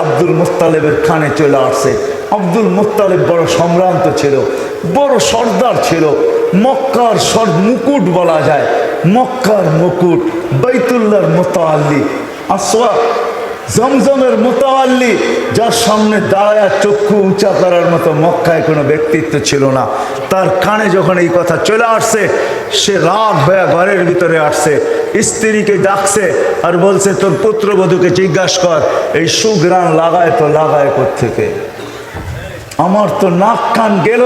আব্দুল মুত্তালিবের খানে চলে আসছে। আব্দুল মুত্তালিব বড় সম্ভ্রান্ত ছিল, বড় সর্দার ছিল, মক্কার মুকুট বলা যায়, মক্কার মুকুট, বাইতুল্লাহর মুতাআল্লি, আসওয়া জমজমের মুতাআল্লি, যার সামনে দাঁড়ায় চক্ষু উঁচা করার মতো মক্কায় কোনো ব্যক্তিত্ব ছিল না। তার কানে যখন এই কথা চলে আসছে, সে রাগ হয়ে ঘরের ভিতরে আসছে, স্ত্রীকে ডাকছে আর বলছে, তোর পুত্রবধূকে জিজ্ঞাসা কর এই সুঘ্রাণ লাগায় তো লাগায় কোত্থেকে? আমার তো নাক কান গেল,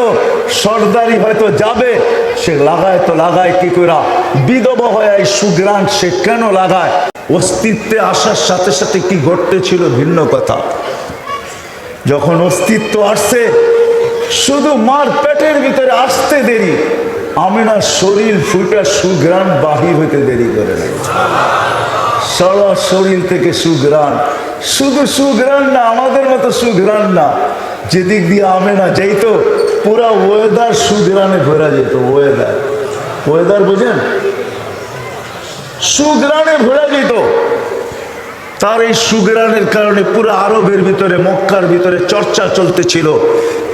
সর্দারি হয়তো যাবে, সে লাগায় তো লাগায় কি করে? বিধবা হয়ে এই সুঘ্রাণ সে কেন লাগায়? অস্তিত্বে আসার সাথে সাথে কি ঘটতেছিল ভিন্ন কথা। যখন অস্তিত্ব আসছে, শুধু মার পেটের ভিতরে আসতে দেরি, আমিনার শরীর ফুটা সুঘ্রাণ বাহির হইতে দেরি করে নাই। সারা শরীর থেকে সুঘ্রাণ, শুধু সুঘ্রাণ না, আমাদের মতো সুঘ্রাণ না, যেদিক দিয়ে আমেনা যাইতো পুরা ওয়েদার সুঘ্রাণে ভরা যেত। ওয়েদার বুঝেন? সুঘ্রাণে ভরা যেত। তার এই সুঘ্রাণের কারণে পুরো আরবের ভিতরে, মক্কার ভিতরে চর্চা চলতেছিল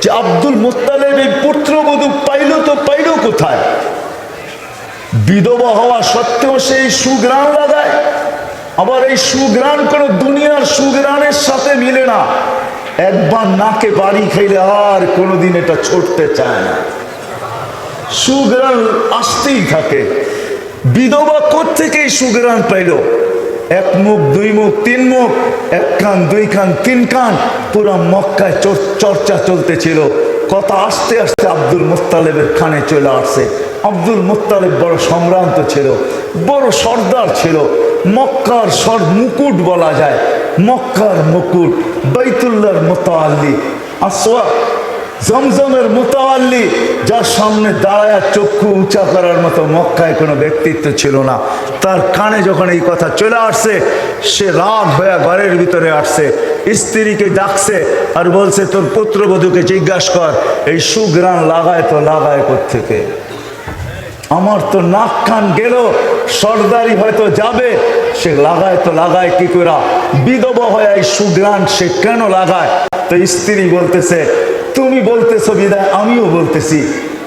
যে আব্দুল মুত্তালিব এই পুত্রবধূ পাইল তো পাইল কোথায়? বিধবা হওয়া সত্ত্বেও সেই সুঘ্রাণ লাগায়। আবার এই সুঘ্রাণ কোন দুনিয়ার সুঘ্রাণের সাথে মিলে না। একবার নাকে বাড়ি খাইলে আর কোনোদিন এটা ছুটতে চায় না, সুঘ্রাণ আসতেই থাকে। বিধবা কোত্থেকে সুঘ্রাণ পাইল? এক মুখ, দুই মুখ, তিন মুখ, এক কান, দুই কান, তিন কান, পুরা মক্কায় চর্চা চলতেছিল। কথা আস্তে আস্তে আব্দুল মুত্তালিবের খানে চলে আসছে। আব্দুল মুত্তালিব বড় সম্ভ্রান্ত ছিল, বড় সর্দার ছিল, মক্কার মুকুট বলা যায়, মক্কার মুকুট, বাইতুল্লাহর মুতাআল্লি, আসওয়া জমজমের মুতাআল্লি, যার সামনে দাঁড়ায় চক্ষু উঁচা করার মতো মক্কায় কোনো ব্যক্তিত্ব ছিল না। তার কানে যখন এই কথা চলে আসছে, সে রাগ হয়ে ঘরের ভিতরে আসছে, স্ত্রীকে ডাকছে আর বলছে, তোর পুত্রবধূকে জিজ্ঞাসা কর এই সুঘ্রাণ লাগায় তো লাগায় কোত্থেকে? আমার তো নাক কান গেল, সর্দারি হয়তো যাবে, সে লাগায় তো লাগায় কি করে? বিধবা হয়ে এই সুঘ্রাণ সে কেন লাগায়? তো স্ত্রী বলতেছে, তুমি বলতেছো বিদায় আমিও বলতেছি,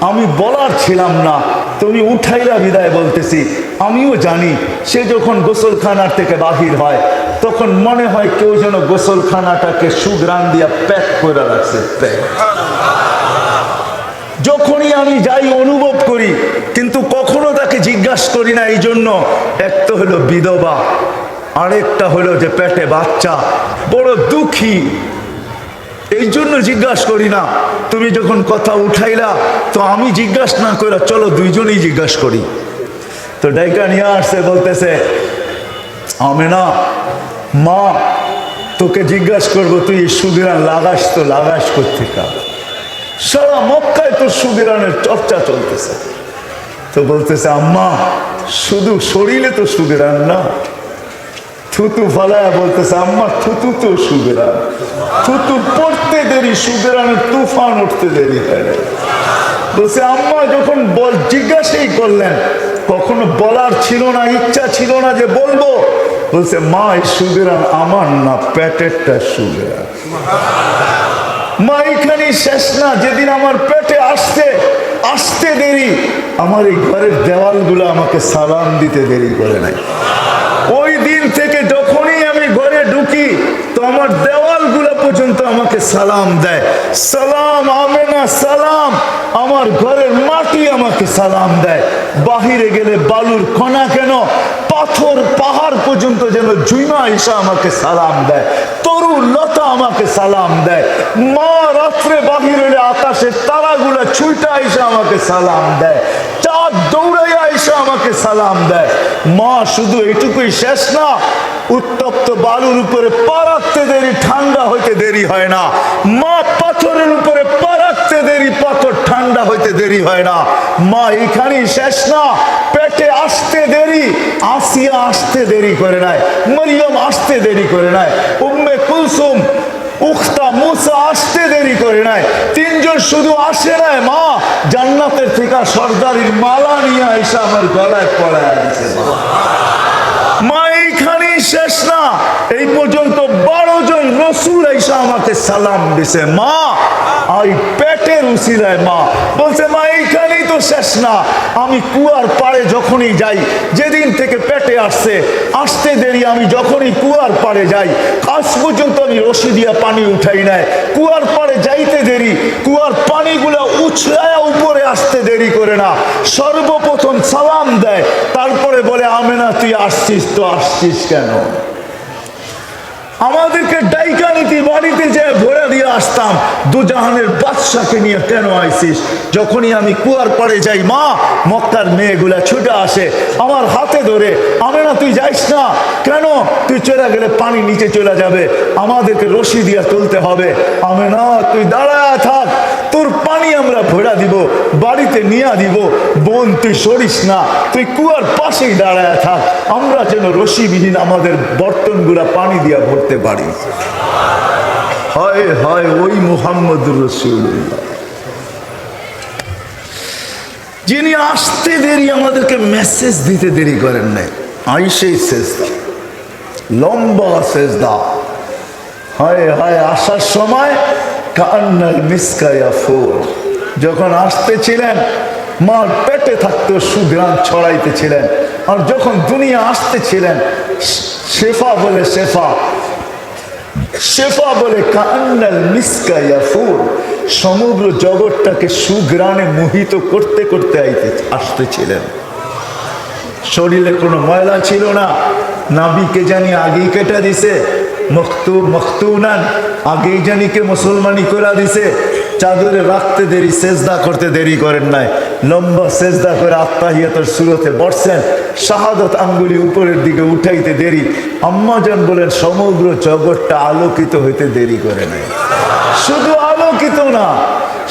আমি বলার ছিলাম না, তুমি উঠাইলা বিদায় বলতেছি। আমিও জানি সে যখন গোসলখানার থেকে বাহির হয়, তখন মনে হয় কেউ যেন গোসলখানাটাকে সুঘ্রাণ দিয়া প্যাক করে রাখছে। যখনই আমি যাই অনুভব করি, কিন্তু কখনো তাকে জিজ্ঞাসা করি না। এই জন্য এক তো হলো বিধবা, আরেকটা হলো যে পেটে বাচ্চা, বড় দুঃখী, এই জন্য জিজ্ঞাসা করি না। তুমি যখন কথা উঠাইলা, তো আমি জিজ্ঞাসা না করে চলো দুইজনেই জিজ্ঞাসা করি। তো ডাইকা নিয়ে আসছে, বলতেছে, আমেনা মা, তোকে জিজ্ঞাসা করবো তুই এই সুঘ্রাণ লাগাস তো লাগাস কোত্থেকে? সারা মক্কায় তোর সুঘ্রাণের চর্চা চলতেছে। তো বলতেছে, আম্মা শুধু শরীরে তো সুঘ্রাণ না, থুতু ফালায়া বলতেছে, আম্মা থুতু তো সুঘ্রাণ, থুতু পড়তে দেরি, সুঘ্রাণের তুফান উঠতে দেরি হয় না। বলছে, আম্মা যখন জিজ্ঞাসাই করলেন, কখনো বলার ছিল না, ইচ্ছা ছিল না যে বলবো। বলছে, মা এই সুঘ্রাণ আমার না, পেটেরটা সুঘ্রাণ। মা এখানে শেষ না, যেদিন আমার পেটে আসতে দেরি, আমার এই ঘরের দেওয়ালগুলো আমাকে সালাম দিতে দেরি করে নাই। ওই দিন থেকে যখনই আমি ঘরে ঢুকি, তো আমার দেওয়ালগুলো পর্যন্ত আমাকে সালাম দেয়। সালাম আমেনা, সালাম। আমার ঘরের মাটি আমাকে সালাম দেয়। বাহিরে গেলে বালুর কণা কেন, পাথর পাহাড় পর্যন্ত যেন জুইমা এসে আমাকে সালাম দেয়, তরু লতা আমাকে সালাম দেয়। মা রাত্রে বাহির হলে আকাশের তারাগুলো ছুঁটা এসে আমাকে সালাম দেয়, চাঁদ দৌড়াইয়া এসে আমাকে সালাম দেয়। মা শুধু এইটুকুই শেষ না, উত্তপ্ত বালুর উপরে পা রাখতে দেরি, ঠান্ডা হইতে দেরি হয় না। মা পাথরের উপরে পা রাখতে দেরি, পাথর ঠান্ডা হইতে দেরি হয় না। মা এখানেই শেষ না, পেটে আসতে দেরি, আসিয়া আসতে দেরি করে নাই, মরিয়ম আসতে দেরি করে নাই, উম্মে কুলসুম উখতা মুসা আসতে দেরি করে নাই। তিনজন শুধু আসে নাই, মা জান্নাতের থেকে সর্দারির মালা নিয়ে এসে আমার গলায় পড়ায় দিয়েছে। মা এইখানেই শেষ না, এই পর্যন্ত 12 জন রসুল এসে আমাকে সালাম দিছে, মা এই পেটের উসিলায় মা বলছে, মা এইখানেই তো শেষ না, আমি কুয়ার পাড়ে যখনই যাই, যেদিন থেকে পেটে আসতে দেরি, আমি যখনই কুয়ার পাড়ে যাই আজ পর্যন্ত আমি রশি দিয়া পানি উঠাই নাই, কুয়ার পাড়ে যাইতে দেরি, কুয়ার পানিগুলো উছলায় উপরে আসতে দেরি করে না, সর্বপ্রথম সালাম দেয়, তারপরে বলে, আমেনা তুই আসছিস তো আসছিস কেন? আমাদেরকে ডাইকা নীতি বাড়িতে যে ভরে দিয়ে আসতাম, দুজাহানের বাদশাকে নিয়ে কেন আইসিস? যখনই আমি কুয়ার পাড়ে যাই, মা মক্কার মেয়েগুলা ছুটে আসে আমার হাতে ধরে, আমেনা তুই যাইস না কেন? তুই চলে গেলে পানি নিচে চলে যাবে, আমাদেরকে রশি দিয়ে তুলতে হবে, আমেনা তুই দাঁড়ায় থাক, তোর পানি আমরা ভরা দিব, বাড়িতে নিয়ে দিব, বোন তুই সরিস না, তুই কুয়ার পাশেই দাঁড়ায় থাক, আমরা যেন রশিবিহীন আমাদের বর্তনগুলা পানি দিয়া ভরতে পারি। হয় হয় ওই মুহাম্মদুর রাসূলুল্লাহ যিনি আসতে দেরি, আমাদেরকে মেসেজ দিতে দেরি করেন নাই, আইসেই সেজদা, লম্বা সেজদা, হায় হায় আসার সময় কান্নাল মিসকা ইয়াফুর, যখন আসতেছিলেন মার পেটে থাকতো সুঘ্রাণ ছড়াইতেছিলেন, আর যখন দুনিয়া আসতেছিলেন শেফা বলে শেফা বলে কান্নাল মিসকা ইয়াফুর, সমগ্র জগৎটাকে সুঘ্রাণে মোহিত করতে করতে আসতেছিলেন। শরীরে কোনো ময়লা ছিল না, নাবিকে জানি আগেই কেটে দিছে, মখতুনান আগেই জানি কে মুসলমানি করে দিছে, চাদরে রাখতে দেরি, সেজদা করতে দেরি করেন নাই, লম্বা সেজদা করে আত্তাহিয়াতের সুরতে বসছেন, শাহাদত আঙ্গুলি উপরের দিকে উঠাইতে দেরি, আম্মাজান বলেন সমগ্র জগৎটা আলোকিত হইতে দেরি করে নাই। শুধু আলোকিত না,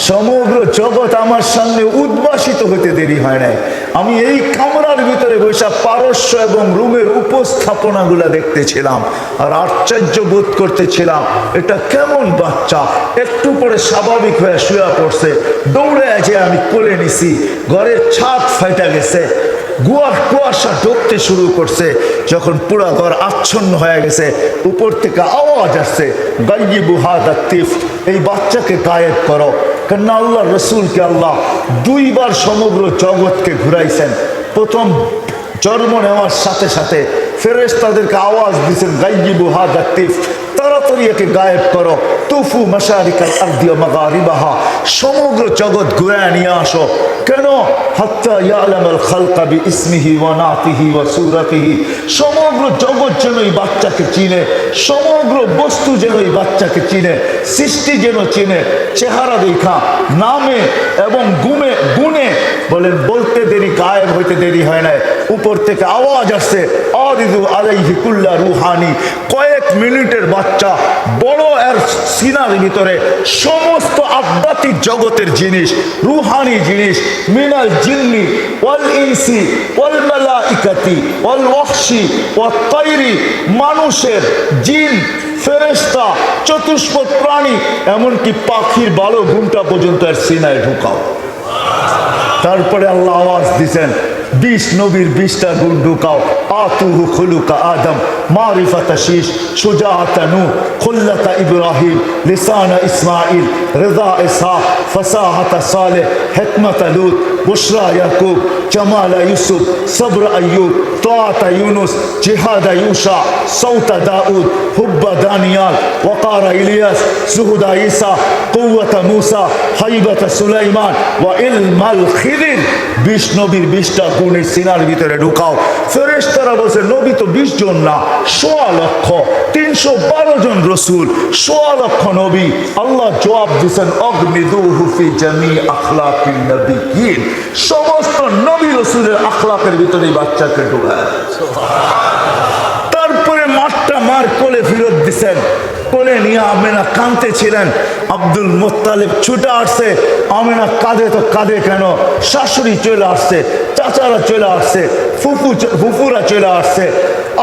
সমগ্র জগৎ আমার সামনে উদ্ভাসিত হতে দেরি হয় নাই। আমি এই কামরার ভিতরে বসে পারস্য এবং রুমের উপস্থাপনাগুলা দেখতেছিলাম আর আশ্চর্য বোধ করতেছিলাম, এটা কেমন বাচ্চা, একটু পরে স্বাভাবিক হয়ে শুয়ে পড়ছে, দৌড়ে যে আমি কোলে নিছি, ঘরের ছাদ ফাইটা গেছে, গুয়ার কুয়াশা ঢুকতে শুরু করছে, যখন পুরা ঘর আচ্ছন্ন হয়ে গেছে, উপর থেকে আওয়াজ আসছে, গাইয়িবু হাদা তিফ, এই বাচ্চাকে গায়েব করো। কেন আল্লাহ রসুলকে আল্লাহ দুইবার সমগ্র জগৎকে ঘুরাইছেন। প্রথম জন্ম নেওয়ার সাথে সাথে ফেরেশতাদেরকে আওয়াজ দিয়েছেন, গাইয়িবু হাদা তিফ, তাড়াতাড়ি একে গায়েব করো, তুফু মাশারিকাল আরদি ওয়া মাগারিবাহা, সমগ্র জগৎ ঘুরায় নিয়ে আসো। কেন? হাত্তা ইয়ালামাল খালকা বিইসমিহি ওয়া নাতিহি ওয়া সূরাতিহি, সমগ্র জগৎ যেন এই বাচ্চাকে চিনে, সমগ্র বস্তু যেন এই বাচ্চাকে চিনে, সৃষ্টি যেন চিনে, চেহারা দেখা, নামে এবং গুণে বলেন, বলতে দেরি, গায়েব হইতে দেরি হয় না। উপর থেকে আওয়াজ আসছে, আরিদু আলাইহি কুল্লা রুহানি, কয়েক মিনিটের বাচ্চা, বড় এর সিনার ভিতরে সমস্ত আধ্যাত্মিক জগতের জিনিস, রুহানি জিনিস, মিনাল জিন্নি ওয়াল ইনসি ওয়াল মালাইকাতি ওয়াল ওয়াহশি ওয়াত তাইরি, মানুষের, জিন, ফেরেশতা, চতুষ্পদ প্রাণী, এমনকি পাখির বালো ঘুমটা পর্যন্ত এর সিনায় ঢুকাও। তারপরে আল্লাহ আওয়াজ দিছেন, 20 নবীর 20টা গুণ ঢুকাও। আতুহু খুলুকা আদম, মারিফাতা শীশ, সুজাআতা নূহ, খুল্লাতা ইব্রাহিম, লিসানা ইসমাইল, রিদা ইসহাক, ফাসাহাতা সালেহ, হিকমাতা লূত, বুশরা ইয়াকুব, জামালা ইউসুফ, সবর আইয়ুব, তাআতা ইউনুস, জিহাদা ইউশা, সৌতা দাউদ, হুব্বা দানিয়াল, ওয়াকারা ইলিয়াস, সুহুদা ঈসা, কুওয়াতা মূসা, হাইবাতা সুলাইমান, ওয়া ইলমাল খিদির। 20 নবীর 20টা গুণের সিনার ভিতরে ঢুকাও। ফেরেশতারা বলছে, নবী তো 20 জন না, 1.5 লক্ষ, 312 জন রসুল, 1.5 লক্ষ নবী। আল্লাহ জবাব দিচ্ছেন, অগমিদুহু ফি জামি আখলাকিন নবিয়্যিন, সমস্ত নবী রসুলের আখলাকের ভিতরে বাচ্চাকে ঢুকায়। তারপরে মার কোলে ফিরত দিচ্ছেন, কোলে নিয়ে আমেনা কাঁদতেছিলেন, আব্দুল মুত্তালিব ছুটে আসছে, আমেনা কাঁদে তো কাঁদে কেন, শাশুড়ি চলে আসছে, চাচারা চলে আসছে, ফুফুরা চলে আসছে,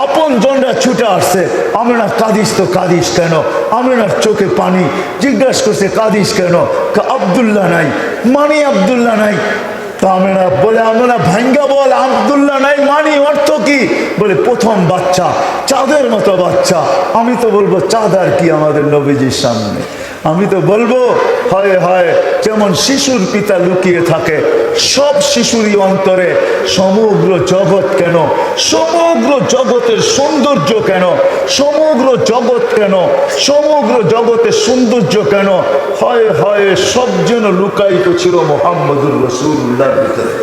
আপন জনরা ছুটে আসছে, আমেনা কাঁদিস তো কাঁদিস কেন? আমেনার চোখে পানি, জিজ্ঞাসা করছে কাঁদিস কেন? আব্দুল্লাহ নাই, আব্দুল্লাহ নাই। তো আমেনা বলে, আমেনা ভাঙ্গা বল, আব্দুল্লাহ নাই মানি অর্থ কি? বলে প্রথম বাচ্চা, চাঁদের মতো বাচ্চা। আমি তো বলবো চাঁদ আর কি আমাদের নবীজির সামনে। আমি তো বলবো হয় হয় যেমন শিশুর পিতা লুকিয়ে থাকে, সব শিশুরই অন্তরে সমগ্র জগৎ কেন, সমগ্র জগতের সৌন্দর্য কেন, সমগ্র জগৎ কেন, সমগ্র জগতের সৌন্দর্য কেন, হয় হয় সব যেন লুকায়িত ছিল মুহাম্মদুর রাসূলুল্লাহর ভিতরে।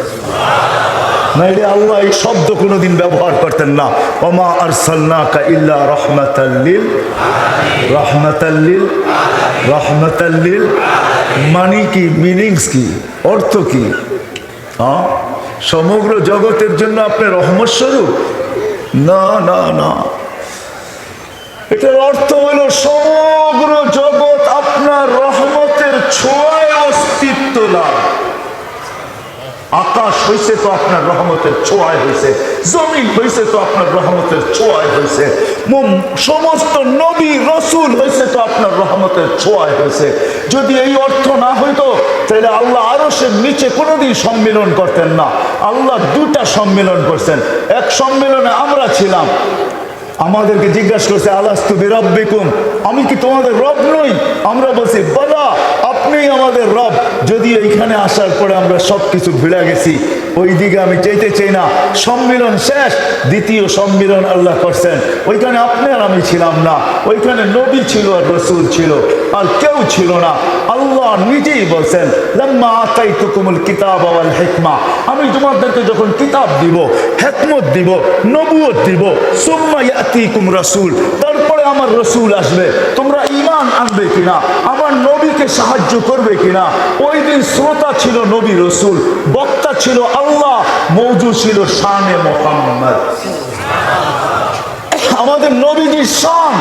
নাইলে আল্লাহ এই শব্দ কোনোদিন ব্যবহার করতেন না। ওমা আরসালনাকা ইল্লা রাহমাতাল লিল রাহমাতাল লিল রাহমাতাল লিল, মানে কি, মিনিংস কি, অর্থ কি? হ্যাঁ, সমগ্র জগতের জন্য আপনি রহমত স্বরূপ? না না না, এটার অর্থ হলো সমগ্র জগৎ আপনার রহমতের ছোঁয়ায় অস্তিত্ব লাভ। আকাশ হয়েছে তো আপনার রহমতের ছোঁয়ায় হয়েছে, জমিন হয়েছে তো আপনার রহমতের ছোঁয়ায় হয়েছে, সমস্ত নবী রসুল হয়েছে তো আপনার রহমতের ছোঁয়ায় হয়েছে। যদি এই অর্থ না হইতো তাহলে আল্লাহ আরশের নিচে কোনোদিন সম্মিলন করতেন না। আল্লাহ দুটা সম্মিলন করছেন। এক সম্মেলনে আমরা ছিলাম, আমাদেরকে জিজ্ঞাসা করছে আলাস্তু বিরাব্বিকুম, আমি কি তোমাদের রব নই? আমরা বলছি বলা, আপনিই আমাদের রব। যদি এইখানে আসার পরে আমরা সব কিছু ভুলে গেছি, ওই দিকে আমি চাইতে চাই না। সম্মিলন শেষ, দ্বিতীয় সম্মিলন আল্লাহ করছেন, ওইখানে আপনি আর আমি ছিলাম না, ওইখানে নবী ছিল আর রসুল ছিল, আর কেউ ছিল না। আল্লাহ নিজেই বলছেন লাম্মা আতাইতুকুমুল কিতাব ওয়াল হিকমা, আমি তোমাদেরকে যখন কিতাব দিব, হিকমত দিব, নবুয়ত দিব, সুম্মা ইয়াতিকুম রাসূল, তারপরে আমার রসুল আসবে, তোমরা ঈমান আনবে কিনা, আমার নবীকে সাহায্য করবে কিনা। ওই দিন শ্রোতা ছিল নবী রসুল, বক্তা ছিল আল্লাহ, মওজু ছিল শানে মুহাম্মদ। আমাদের নবীজির শান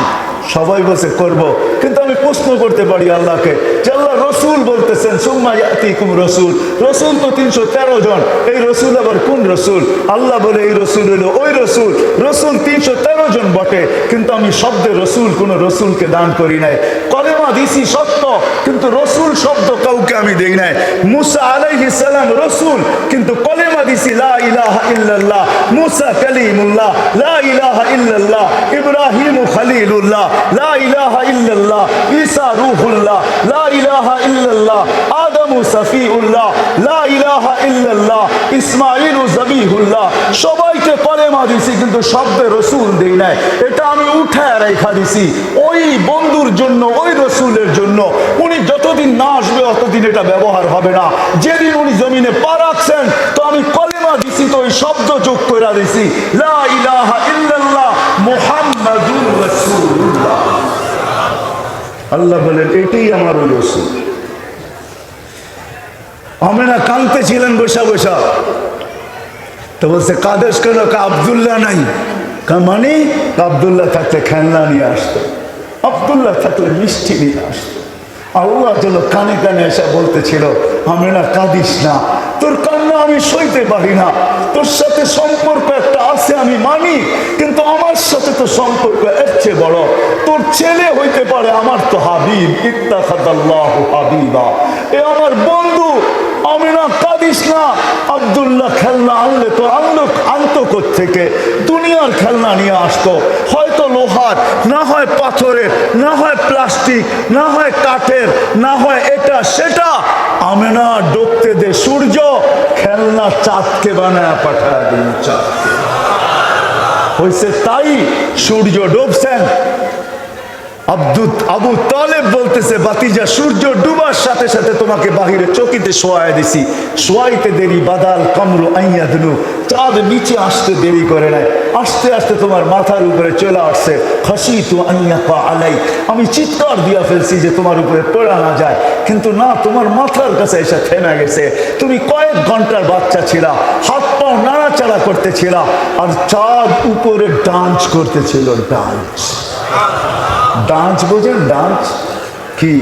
সবাই বলছে করব, কিন্তু আমি প্রশ্ন করতে পারি আল্লাহকে যে আল্লাহ রসুল বলতেছেন সুম্মা ইয়াতিকুম রসুল, রসুল তো 313 জন, এই রসুল আবার কোন রসুল? আল্লাহ বলে এই রসুল হলো ওই রসুল। রসুল 313 জন বটে, কিন্তু আমি শব্দে রসুল কোন রসুলকে দান করি নাই। কলেমা দিছি সত্য, কিন্তু রসুল শব্দ কাউকে আমি দেই নাই। মুসা আলাইহিস সালাম রসুল, কিন্তু কলেমা দিছি লা ইলাহা ইল্লাল্লাহ। মুসা কালিমুল্লাহ, লা ইলাহা ইল্লাল্লাহ। ইব্রাহিম খলিলুল্লাহ, লা ইলাহা ইল্লাল্লাহ। ঈসা রূহুল্লাহ, লা ইলাহা ইল্লাল্লাহ। আদম সফিউল্লাহ, লা ইলাহা ইল্লাল্লাহ। ইসমাঈল জবিহুল্লাহ। সবাইকে কলেমা দিছি, কিন্তু শব্দে রসুল দেই নাই। এটা আমি উঠায় রেখা দিছি ওই বন্ধুর জন্য, ওই রসুলের জন্য। উনি যতদিন না আসবে অতদিন এটা ব্যবহার হবে না। যেদিন উনি জমিনে পা রাখছেন, তো আমি কলেমা দিছি, তো ওই শব্দ যোগ করে দিছি লা ইলাহা ইল্লাল্লাহ মুহাম্মাদুর রাসূলুল্লাহ। আল্লাহ বলেন এটাই আমার ওই রসুল। আমেনা কাঁদতে ছিলেন বসা বসা, তো বলছে কাদেশ কেন? আব্দুল্লাহ নাই। মানে আব্দুল্লাহ থাকলে খেলনা নিয়ে আসতো, আব্দুল্লাহ থাকলে মিষ্টি নিয়ে আসতো। আল্লাহ যেন কানে কানে এসে বলতেছিল আমেনা কাঁদিস না, তোর কান্না আমি সইতে পারি না। তোর সাথে সম্পর্ক একটা আছে আমি মানি, কিন্তু আমার সাথে তো সম্পর্ক এর চেয়ে বড়। তোর ছেলে হইতে পারে, আমার তো হাবিব, ইত্তাখাদাল্লাহু হাবিবা, এ আমার বন্ধু। আমেনা কাঁদিস না। আব্দুল্লাহ খেলনা আনলে তো আনতো থেকে দুনিয়ার খেলনা নিয়ে আসতো, হয়তো লোহার, না হয় পাথরের, না হয় প্লাস্টিক, না হয় কাঠের, না হয় এটা সেটা। আমেনা ডুবতে দে সূর্য, খেলনা চাঁদকে বানায় পাঠায় দিন চাঁদকে। হয়েছে তাই, সূর্য ডুবছেন। আবু তালেব বলতেছে বাতিজা, সূর্য ডুবার সাথে সাথে তোমাকে বাহিরে চকিতে শোয়ায় দিছি, শোয়াইতে দেরি বাদাল কামরু আইয়াদনু, চাঁদ নিচে আসতে দেরি করে নাই, আস্তে আস্তে তোমার মাথার উপরে চলে আসছে। খাসিতু আইয়াকা আলাই, আমি চিৎকার দিয়া ফেলছি যে তোমার উপরে পড়া না যায়, কিন্তু না, তোমার মাথার কাছে এসে থেমে গেছে। তুমি কয়েক ঘন্টার বাচ্চা ছিলা, হাত পাও নাড়াচাড়া করতেছিলা, আর চাঁদ উপরে ডান্স করতেছিল। ডান্স, ডান্স বোঝেন? ডান্স কি?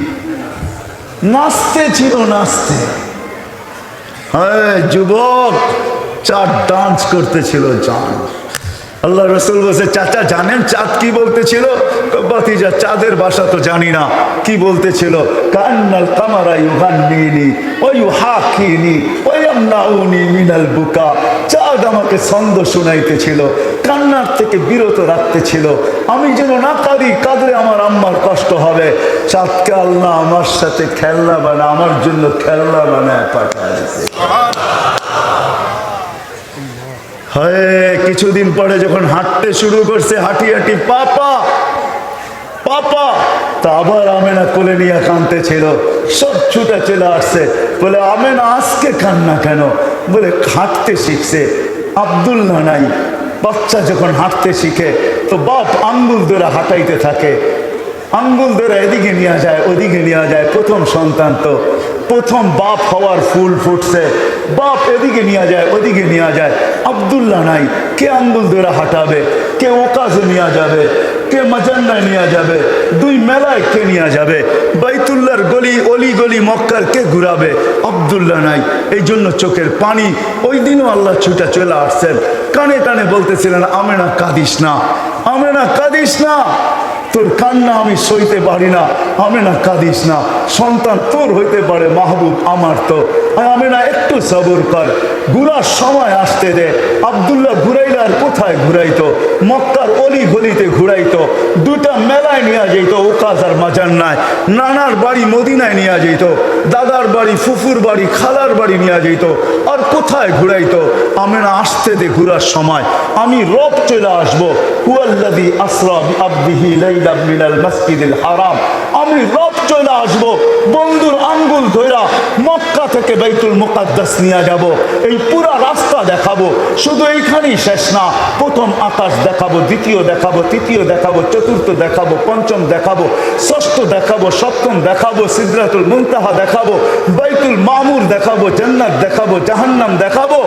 নাচতে ছিল, নাচতে। হ্যাঁ যুবক, চাঁদ ডান্স করতেছিল। ডান্স আল্লাহ রসুল বলছে, চাচা জানেন চাঁদ কি বলতেছিল? ভাতিজা, চাঁদের ভাষা তো জানি না, কি বলতেছিল? কান্নাল কামারা ইউগান্নিনি ওয়া ইউহাকিনি ওয়া ইয়ামনাউনি মিনাল বুকা। চাঁদ আমাকে ছন্দ শোনাইতেছিল, কান্নার থেকে বিরত রাখতেছিল, আমি যেন না কাঁদি, কাঁদলে আমার আম্মার কষ্ট হবে। চাঁদকে আল্লাহ আমার সাথে খেলনা বানায়, আমার জন্য খেলনা বানায় পাঠাইছে। কিছুদিন পরে যখন হাঁটতে শুরু করছে, হাঁটি হাঁটি পাপা পাপা, তা আবার আমেনা কোলে নিয়ে কাঁদতেছিল। সব ছুটে চলে আসছে, বলে আমেনা আজকে কান্না কেন? বলে হাঁটতে শিখছে। আব্দুল্লাহ নাই, বাচ্চা যখন হাঁটতে শিখে তো বাপ আঙ্গুল ধরে হাঁটাইতে থাকে, আঙ্গুল ধরে এদিকে নিয়ে যায় ওদিকে নিয়ে যায়। প্রথম সন্তান তো, প্রথম বাপ হওয়ার ফুল ফুটছে, বাপ এদিকে নিয়ে যায় ওদিকে নিয়ে যায়। আব্দুল্লাহ নাই, কে আঙ্গুল ধরে হাঁটাবে? কে ওকাজে নিয়ে যাবে? কে মাজান্নায় নিয়ে যাবে? দুই মেলায় কে নিয়ে যাবে? বাইতুল্লাহর গলি অলি গলি মক্কার কে ঘুরাবে? আব্দুল্লাহ নাই। এই জন্য চোখের পানি। ওই দিনও আল্লাহ ছুটা চলে আসছেন, কানে কানে বলতেছিলেন, আমেনা কাঁদিস না, আমেনা কাঁদিস না, তোর কান্না আমি সইতে পারি না, আমেনা কাঁদিস না, সন্তান তোর হইতে পারে, মাহবুব আমার তো। আমেনা একটু সবর কর, ঘুরার সময় আসতে দে। আব্দুল্লাহ ঘুরাইলে আর কোথায় ঘুরাইতো? মক্কার অলি গলিতে ঘুরাইতো, দুটা মেলায় নিয়ে যেত, ওকাজ আর মাজান্নায়। নানার বাড়ি মদিনায় নিয়ে যেত, দাদার বাড়ি ফুফুর বাড়ি খালার বাড়ি নিয়ে যেত, আর কোথায় ঘুরাইতো? আমেনা আসতে দে, ঘুরার সময় আমি রব চলে আসবো। হুয়াল্লাযী আসরা বিআবদিহি লাইলাম মিনাল মাসজিদিল হারাম, আমি রব চলে আসবো, বন্ধুর আঙ্গুল ধইরা মক্কা থেকে বাইতুল মুকাদ্দাস নিয়ে যাব। এই পুরা রাস্তা দেখাবো, শুধু এইখানেই শেষ না, প্রথম আকাশ দেখাবো, দ্বিতীয় দেখাবো, তৃতীয় দেখাবো, চতুর্থ দেখাবো, পঞ্চম দেখাবো, ষষ্ঠ দেখাবো, সপ্তম দেখাবো, সিদরাতুল মুনতাহা দেখাবো, বাইতুল মামুর দেখাবো, জান্নাত দেখাবো, জাহান্নাম দেখাবো,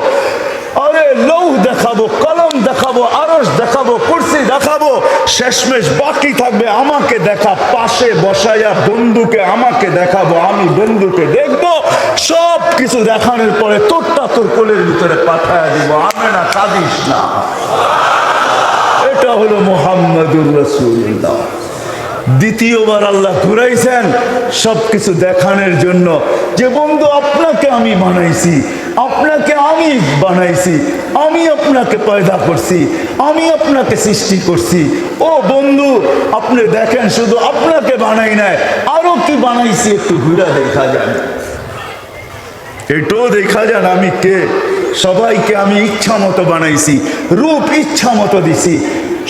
আরে লৌহ দেখাবো, কলম দেখাবো, আরশ দেখাবো, কুরসি দেখাবো। শেষমেশ বাকি থাকবে আমাকে দেখা, পাশে বসাইয়া বন্ধুকে আমাকে দেখাবো, আমি বন্ধুকে দেখবো। সব কিছু দেখানোর পরে তোরটা তোর কোলের ভিতরে পাঠাইয়া দিব। আমেনা কাঁদিস না। এটা হলো মুহাম্মাদুর রাসূলুল্লাহ। দ্বিতীয়বার আল্লাহ ঘুরাইছেন সবকিছু দেখানোর জন্য, যে বন্ধু আপনাকে আমি বানাইছি, আপনাকে আমি বানাইছি, আমি আপনাকে পয়দা করছি, আমি আপনাকে সৃষ্টি করছি। ও বন্ধু, আপনি দেখেন, শুধু আপনাকে বানাই নাই, আরো কি বানাইছি একটু ঘুরা দেখা যান, এটাও দেখা যান আমি কে। সবাইকে আমি ইচ্ছা মতো বানাইছি, রূপ ইচ্ছা মতো দিছি,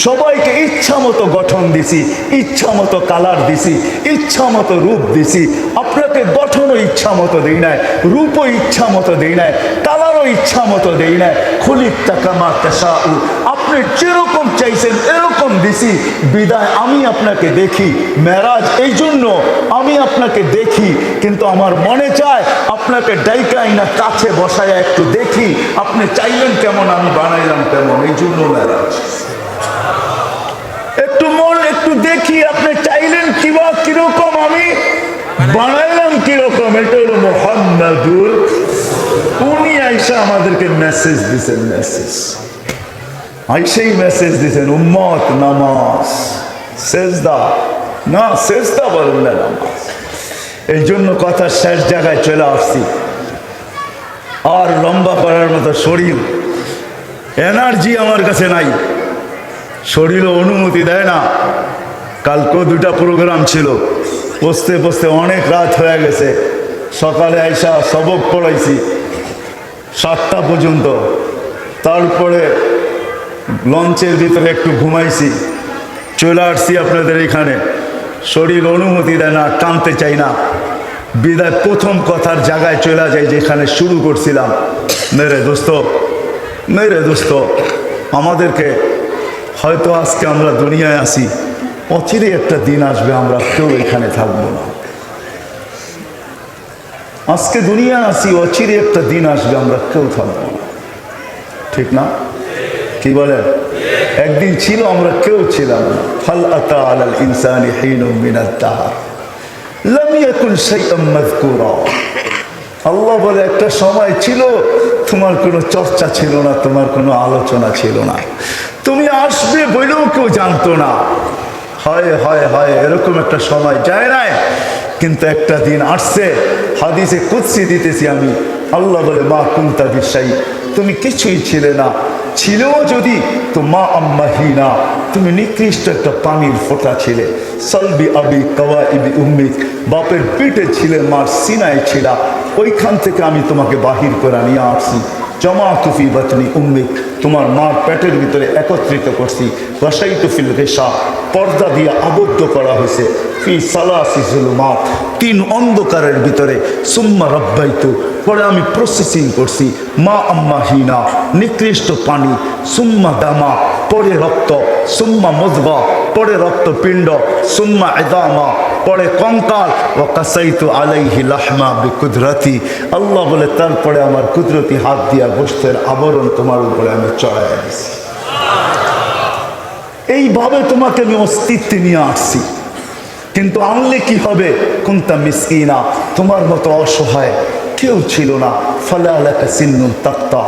সবাইকে ইচ্ছা মতো গঠন দিছি, ইচ্ছা মতো কালার দিছি, ইচ্ছা মতো রূপ দিছি। আপনাকে গঠনও ইচ্ছা মতো দেই নাই, রূপও ইচ্ছা মতো দেই নাই, কালারও ইচ্ছা মতো দেই নাই। খুলিকতা কামা তাশাউ, আপনি যেরকম চাইছেন এরকম দিছি। বিদায় আমি আপনাকে দেখি, মেরাজ এই জন্য আমি আপনাকে দেখি, কিন্তু আমার মনে চায় আপনাকে ডাইকাই না কাছে বসায় একটু দেখি, আপনি চাইলেন কেমন, আমি বানাইলাম কেমন, এই জন্য মেরাজ। একটু মন একটু দেখি, আপনি চাইলেন কিবা কিরকম, আমি বানাইলাম কিরকম। এটা হলো মুহাম্মাদুর। উনি আইসা আমাদেরকে মেসেজ দিছেন, মেসেজ আইসেই মেসেজ দিছেন, উম্মত নামাজ, সেজদা না, সেজদা বলেন না, নামাজ। এই জন্য কথা শেষ জায়গায় চলে আসছি। আর লম্বা করার মতো শরীর, এনার্জি আমার কাছে নাই, শরীরও অনুমতি দেয় না। কালকেও দুটা প্রোগ্রাম ছিল, বসতে বসতে অনেক রাত হয়ে গেছে। সকালে আইসা সবক পড়াইছি 7টা পর্যন্ত, তারপরে লঞ্চের ভিতরে একটু ঘুমাইছি, চলে আসছি আপনাদের এখানে। শরীর অনুমতি দেয় না, টানতে চাই না, বিদায় প্রথম কথার জায়গায় চলে যাই যেখানে শুরু করছিলাম। মেরে দোস্ত, মেরে দোস্ত, আমাদেরকে হয়তো আজকে আমরা দুনিয়ায় আসি, অচিরে একটা দিন আসবে আমরা কেউ এখানে থাকবো না। আজকে দুনিয়া আসি, অচিরে একটা দিন আসবে আমরা কেউ থাকবো না, ঠিক না? কি বলেন? একদিন ছিল আমরা কেউ ছিলাম না। হাল আতা আলাল ইনসানি হিনুম মিনাদ দাহর লাম ইয়াকুন শাইআম মাযকুরা। আল্লাহ বলে একটা সময় ছিল তোমার কোনো চর্চা ছিল না, তোমার কোনো আলোচনা ছিল না, তুমি আসবে বলেও কেউ জানতো না। হয় হয় হয় এরকম একটা সময় যায় নাই, কিন্তু একটা দিন আসছে। হাদিসে কুদসি দিতেছি আমি, আল্লাহ বলে মা কুনতা বিশাই, তুমি কিছুই ছিলে না, ছিলেও যদি তো মা আম্মাহিনা, তুমি নিকৃষ্ট একটা পানির ফোঁটা ছিলে। সলবি আবি কওয়া ইবি উম্মিক, বাপের পিঠে ছিলে, মার সিনায় ছিলা, ওইখান থেকে আমি তোমাকে বাহির করে নিয়ে আসছি। জমা তুফি বাতনি উম্মিক, তোমার মার পেটের ভিতরে একত্রিত করছি। ওয়াসাই তুফিল রেশা, পর্দা দিয়ে আবদ্ধ করা হয়েছে। ফি সালাসি জুলুমাত, 3 অন্ধকারের ভিতরে। সুম্মা রব্বাইতু, পরে আমি প্রসেসিং করছি। মা আম্মাহিনা, নিকৃষ্ট পানি। সুম্মা দামা, পরে রক্ত। সুম্মা মুযগা, পরে রক্তপিণ্ড। সুম্মা ইদামা, পরে কঙ্কাল। ওয়া কাসাইতু আলাইহি লাহমা বিকুদরতি, আল্লাহ বলে তারপরে আমার কুদরতি হাত দিয়া গোশতের আবরণ তোমার উপরে আমি চড়াই দিছি। এইভাবে তোমাকে আমি অস্তিত্বে নিয়ে আসছি। কিন্তু আনলে কি হবে? কুনতা মিসকিনা, তোমার মতো অসহায় কেউ ছিল না। ফালা লাকা সিন্নুন তাক্তা,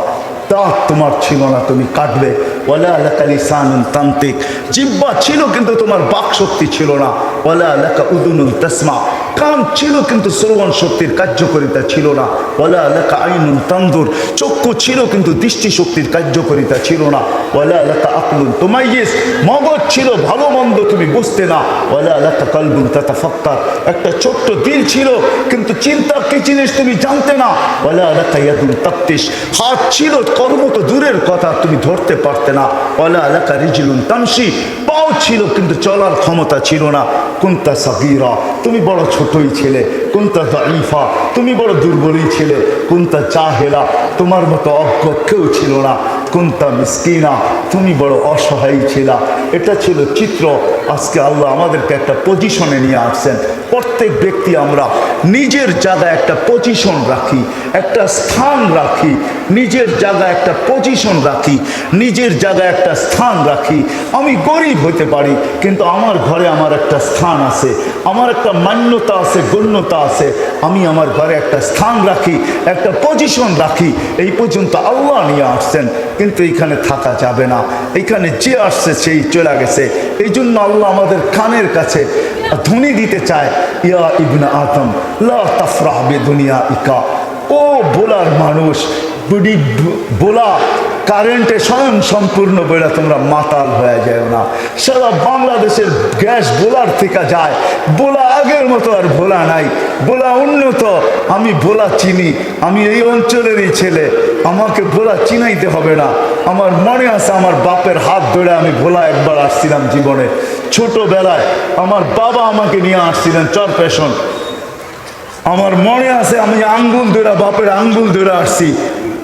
দাঁত তোমার ছিল না, তুমি কাটবে। ওয়ালা লাকা লিসানুন তান্তিক, জিহ্বা ছিল কিন্তু তোমার বাক শক্তি ছিল না। ওয়ালা লাকা উদুনুন তাসমা, কান ছিল কিন্তু শ্রবণ শক্তির কার্যকারিতা ছিল না। ওয়ালা লাকা আইনুন তানজুর, চক্ষু ছিল কিন্তু দৃষ্টি শক্তির কার্যকারিতা ছিল না। ওয়ালা লাকা আকলুন তুমাইয়িজ, মগজ ছিল ভালো মন্দ তুমি বুঝতে না। ওয়ালা লাকা কলবুন তাতাফাক্কার, একটা ছোট্ট দিল ছিল কিন্তু চিন্তা কি জিনিস তুমি জানতে না। ওয়ালা লাকা ইয়াদুন তাফতিশ, হাত ছিল, কর্ম তো দূরের কথা তুমি ধরতে পারতে না। ওয়ালা লাকা রিজলুন তামশি, পাও ছিল কিন্তু চলার ক্ষমতা ছিল না। কুনতা সাগীরা, তুমি বড় ছোটই ছিলে। কুনতা দাঈফা, তুমি বড় দুর্বলই ছিলে। কুনতা জাহেলা, তোমার মতো অজ্ঞ কেউ ছিল না। কুনতা মিসকিনা, তুমি বড় অসহায় ছিলা। এটা ছিল চিত্র। আজকে আল্লাহ আমাদেরকে একটা পজিশনে নিয়ে আসছেন। প্রত্যেক ব্যক্তি আমরা নিজের জায়গায় একটা পজিশন রাখি, একটা স্থান রাখি, নিজের জায়গায় একটা পজিশন রাখি, নিজের জায়গায় একটা স্থান রাখি। আমি গরিব হতে পারি কিন্তু আমার ঘরে আমার একটা স্থান আছে, আমার একটা মান্যতা আছে, গণ্যতা আছে। আমি আমার ঘরে একটা স্থান রাখি, একটা পজিশন রাখি। এই পর্যন্ত আল্লাহ নিয়ে আসছেন, কিন্তু এখানে থাকা যাবে না। এখানে যে আসছে সেই চলে গেছে। এই জন্য আল্লাহ আমাদের কানের কাছে ধ্বনি দিতে চায়, ইয়া ইবনা আদম লা তাফরাহ বিদুনিয়া ইকা, ও বোলার মানুষ, বুড়ি বোলা কারেন্টে স্বয়ং সম্পূর্ণ বেড়া তোমরা মাতাল হয়ে যায় না। সারা বাংলাদেশের গ্যাস বোলার থেকে যায়, বোলা আগের মতো আর ভোলা নাই, বোলা উন্নত। আমি ভোলা চিনি, আমি এই অঞ্চলেরই ছেলে, আমাকে ভোলা চিনাইতে হবে না। আমার মনে আছে আমার বাপের হাত ধরে আমি ভোলা একবার আসছিলাম জীবনে। ছোটবেলায় আমার বাবা আমাকে নিয়ে আসছিলেন চরপেশন। আমার মনে আছে আমি আঙ্গুল ধরে, বাপের আঙ্গুল ধরে আসছি।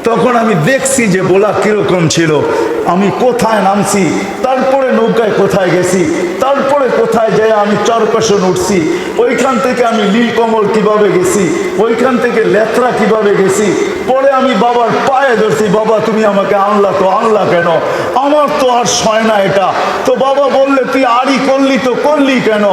তখন আমি দেখছি যে বোলা কিরকম ছিল, আমি কোথায় নামছি, তারপরে নৌকায় কোথায় গেছি, তারপরে কোথায় যাই আমি চরপেশন উঠছি, ওইখান থেকে আমি নীলকমল কিভাবে গেছি, ওইখান থেকে লেত্রা কিভাবে গেছি। পরে আমি বাবার পায়ে ধরছি, বাবা তুমি আমাকে আনলা তো আনলা কেন, আমার তো আর সয় না এটা। তো বাবা বললে তুই আড়ি করলি তো করলি কেন,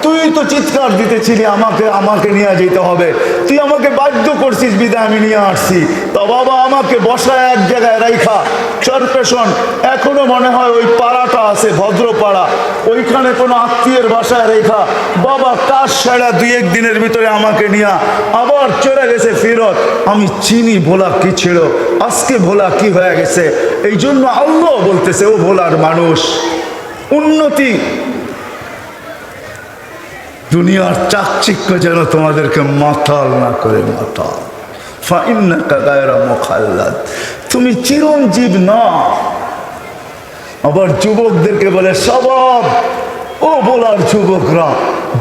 তুই তো চিৎকার দিতেছিলি আমাকে আমাকে নিয়ে যেতে হবে, তুই আমাকে বাধ্য করছিস বিদায় আমি নিয়ে আসছি। তো বাবা আমাকে বসায় এক জায়গায় রাইখা, চরপেশন এখনো মনে হয় ওই পাড়াটা আছে ভদ্রপাড়া, ওইখানে কোনো আত্মীয়ের বাসায় রেখা বাবা কাজ সেরা 2-1 দিনের ভিতরে আমাকে নিয়ে আবার চলে গেছে ফেরত। আমি চিনি ভোলা কি ছিল, আজকে ভোলা কি হয়ে গেছে। এই জন্য আল্লাহ বলতেছে, ও ভোলার মানুষ, উন্নতি দুনিয়ার চাকচিক্য যেন তোমাদেরকে মাতাল না করে। মাতাল ফাইন্নাকা গায়রা মুখাল্লাদ, তুমি চিরঞ্জীব না। আবার যুবকদেরকে বলে স্বভাব, ও বলার যুবকরা,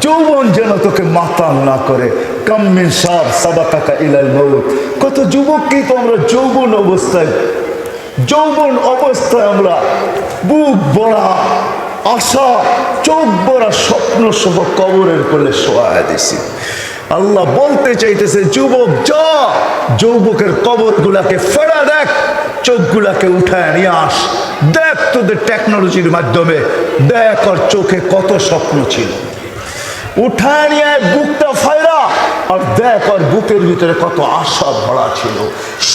যৌবন যেন তোকে মাতাল না করে। কাম্মিন সাব সাবাকাকা ইলাল মউত, কত যুবককেই তো আমরা যৌবন অবস্থায় আমরা বুক ভরা আশা, চোখ ভরা স্বপ্ন সহ কবরের কোলে শোয়া দিছি। আল্লাহ বলতে চাইতেছে, যুবক যা, যৌবকের কবর গুলাকে ফেরা দেখ, চোখগুলাকে উঠায় নিয়ে আস, দেখ তোদের টেকনোলজির মাধ্যমে দেখ আর চোখে কত স্বপ্ন ছিল, উঠায় নিয়ে বুকটা ফায়রা আর দেখ আর বুকের ভিতরে কত আশা ভরা ছিল,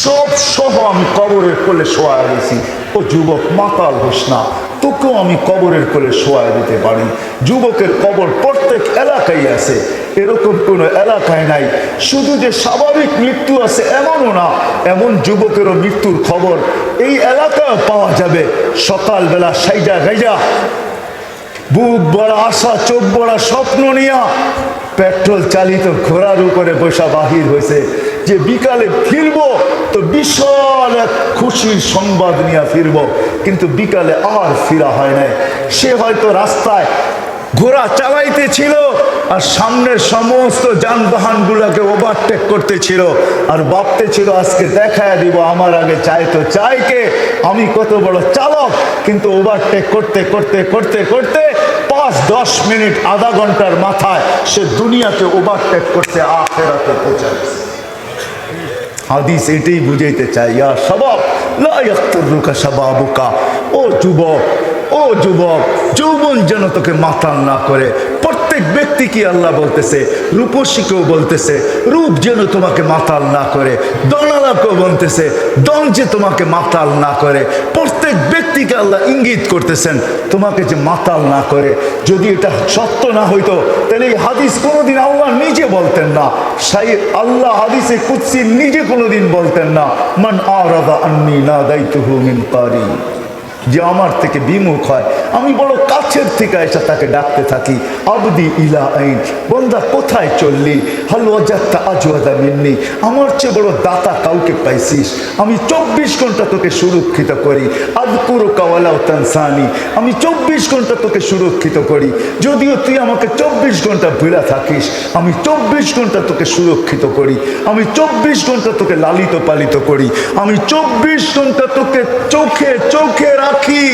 সব সহ আমি কবরের কোলে শোয়া গেছি। ও যুবক, মাতাল হোস না, তোকেও আমি কবরের কোলে শোয়া দিতে পারি। যুবকের কবর প্রত্যেক এলাকায় আছে, এরকম কোনো এলাকায় নাই। শুধু যে স্বাভাবিক মৃত্যু আছে এমনও না, এমন যুবকেরও মৃত্যুর খবর এই এলাকায় পাওয়া যাবে। সকালবেলা সাইজা গাইজা, বুক বড় আশা, চোখ বড় স্বপ্ন নিয়া পেট্রোল চালিত ঘোড়ার উপরে বসা বাহির হয়েছে যে বিকালে ফিরবো, তো বিশাল এক খুশির সংবাদ নিয়ে ফিরবো। কিন্তু বিকালে আর ফিরা হয় নাই। সে হয়তো রাস্তায় ঘোড়া চালাইতেছিল আর সামনের সমস্ত যানবাহন গুলাকে ওভারটেক করতেছিল আর ভাবতেছিল আজকে দেখায় দিব আমার আগে চাই তো চাই কে, আমি কত বড় চালক। কিন্তু ওভারটেক করতে করতে করতে করতে 5-10 মিনিট আধা ঘন্টার মাথায় সে দুনিয়াকে ওভারটেক করতে আখিরাতে পৌঁছে গেছে। হাদিস এটাই বুঝাইতে চাই, ইয়া শাবাব লা ইয়াক্তুরুকা শাবাবুকা। ও যুবক, ও যুবক, যৌবন যেন তোকে মাতাল না করে। প্রত্যেক ব্যক্তিকে আল্লাহ বলতেছে, রূপসীকেও বলতেছে রূপ যেন তোমাকে মাতাল না করে, দনালাকেও বলতেছে দন যে তোমাকে মাতাল না করে। প্রত্যেক ব্যক্তিকে আল্লাহ ইঙ্গিত করতেছেন তোমাকে যে মাতাল না করে। যদি এটা সত্য না হইতো তাহলে এই হাদিস কোনোদিন আল্লাহ নিজে বলতেন না। আল্লাহ হাদিসে কুদসি নিজে কোনোদিন বলতেন না, মান আরাদা আন্নী নাদাইতুহু মিন কারিব, যে আমার থেকে বিমুখ হয় আমি বড় কাছের থেকে এসে তাকে ডাকতে থাকি, আবদি ইলা আইন, বন্দা কোথায় চললি, হাল ওয়াজাদতা আজওয়াদা মিন্নি, আমার চেয়ে বড় দাতা কাউকে পাইছিস? আমি 24 ঘন্টা তোকে সুরক্ষিত করি, আযকুরুকা ওয়ালাউ তানসানি, আমি 24 ঘন্টা তোকে সুরক্ষিত করি। যদিও তুই আমাকে 24 ঘন্টা ভুলে থাকিস, আমি 24 ঘন্টা তোকে সুরক্ষিত করি, আমি 24 ঘন্টা তোকে লালিত পালিত করি, আমি 24 ঘন্টা তোকে চোখে চোখে রাখি।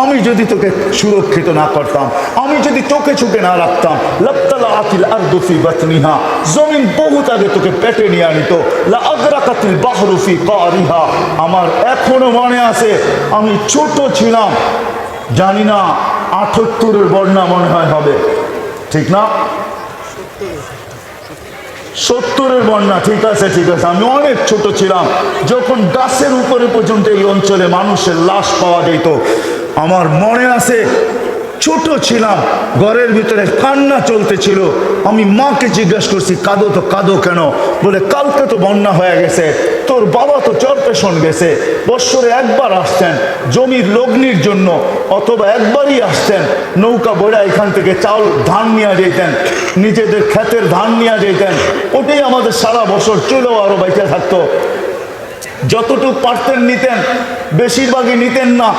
আমি যদি তোকে সুরক্ষিত না করতাম, আমি যদি চোখে চোখে না রাখতাম, লাবতালাআতিল আরদু ফি বাতনিহা, জমিন বহুত আগে তোকে পেটে নিয়ে আনিত, লা আগরাকাতিল বাহরু ফি কারিহা। আমার এখনো মনে আছে, আমি ছোট ছিলাম, জানি না 78-এর বন্যা মনে হয় হবে, ঠিক না? 70-এর বন্যা, ঠিক আছে ঠিক আছে, আমি অনেক ছোট ছিলাম যখন গাছের উপরে পর্যন্ত এই অঞ্চলে মানুষের লাশ পাওয়া যেত। আমার মনে আছে, ছোট ছিলাম, ঘরের ভিতরে কান্না চলতেছিল। আমি মাকে জিজ্ঞাসা করছি, কাঁদো তো কাঁদো কেন? বলে কালকে তো বন্যা হয়ে গেছে, তোর বাবা তো চরপেশন গেছে, বৎসরে একবার আসতেন জমির লগ্নির জন্য, অথবা একবারই আসতেন, নৌকা বইরা এখান থেকে চাউল ধান নিয়ে যেতেন, নিজেদের ক্ষেতের ধান নিয়ে যেতেন, ওটাই আমাদের সারা বছর চলেও আরো বাইচে থাকতো। যতটুকু পারতেন নিতেন, বেশিরভাগই নিতেন না।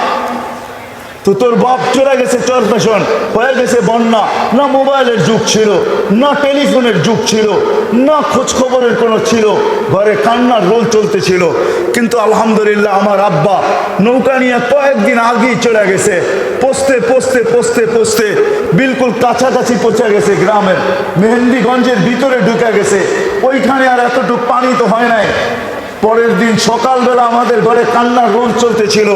তো তোর বাপ চলে গেছে চরপেশন, হয়ে গেছে বন্যা, না মোবাইলের যুগ ছিল, না টেলিফোনের যুগ ছিল, না খোঁজ খবরের কোনো ছিল, ঘরে কান্নার রোল চলতেছিল। কিন্তু আলহামদুলিল্লাহ আমার আব্বা নৌকা নিয়ে কয়েকদিন আগেই চলে গেছে, পৌঁছতে পৌঁছতে পৌঁছতে পৌঁছতে বিলকুল কাছাকাছি পৌঁছে গেছে, গ্রামের মেহেন্দিগঞ্জের ভিতরে ঢুকে গেছে। ওইখানে আর এতটুকু পানি তো হয় নাই। পরের দিন সকালবেলা আমাদের ঘরে কান্নার রোল চলতেছিল,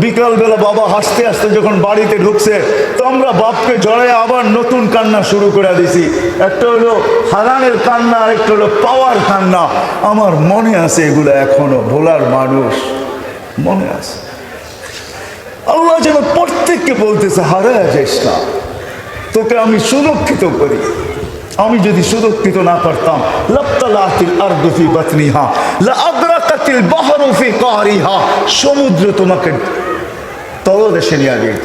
বিকালবেলা বাবা হাসতে হাসতে যখন বাড়িতে ঢুকছে, তো আমরা বাপকে জড়ায় আবার নতুন কান্না শুরু করে দিছি। একটা হলো হারানের কান্না, আর একটা হলো পাওয়ার কান্না। আমার মনে আছে এগুলো, এখনো ভোলার মানুষ মনে আছে। আল্লাহ যেন প্রত্যেককে বলতেছে, হারায় যাইস না, তোকে আমি সুরক্ষিত করি। আমি যদি সুরক্ষিত না করতাম, লাবতালাআতিল আরদু ফি বাতনিহা, লা আগরাকাতিল বাহরু ফি কারিহা, সমুদ্র তোমাকে তলদেশে নিয়ে যেত,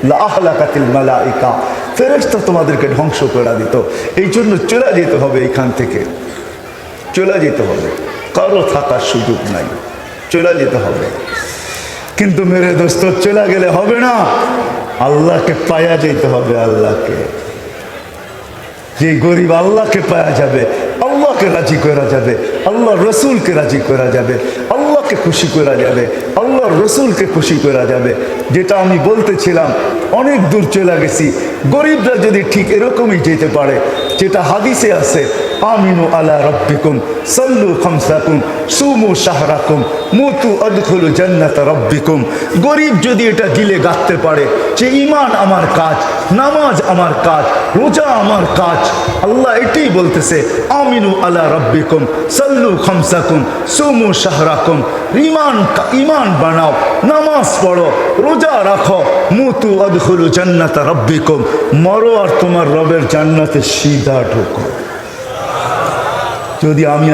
লা আহলাকাতিল মালাইকা, ফেরেশতা তোমাদেরকে ধ্বংস করে দিত। এই জন্য চলে যেতে হবে, এখান থেকে চলে যেতে হবে, কারো থাকার সুযোগ নাই, চলে যেতে হবে। কিন্তু মেরে দোস্ত, চলে গেলে হবে না, আল্লাহকে পায়া যেতে হবে। আল্লাহকে, যে গরিব আল্লাহকে পাওয়া যাবে, আল্লাহকে রাজি করা যাবে, আল্লাহ রসুলকে রাজি করা যাবে, আল্লাহকে খুশি করা যাবে, আল্লাহ রসুলকে খুশি করা যাবে। যেটা আমি বলতেছিলাম, অনেক দূর চলে গেছি। গরিবরা যদি ঠিক এরকমই যেতে পারে, যেটা হাদিসে আছে, আমিনু আলা রাব্বিকুম সাল্লু খামসাকুম সুমু শাহরাকুম মুতু আদখুলু জান্নাত রাব্বিকুম। গরিব যদি এটা দিলে গাঁথতে পারে যে ঈমান আমার কাজ, নামাজ আমার কাজ, রোজা আমার কাজ, আল্লাহ এটাই বলতেছে আমিনু আলা রাব্বিকুম সাল্লু খামসাকুম সুমু শাহরাকুম। ঈমান বানাও, নামাজ পড়ো, রোজা রাখো, মুতু আদখুলু জান্নাত রাব্বিকুম, মরো আর তোমার রবের জান্নাতে সিধা ঢোকো। যদি আমি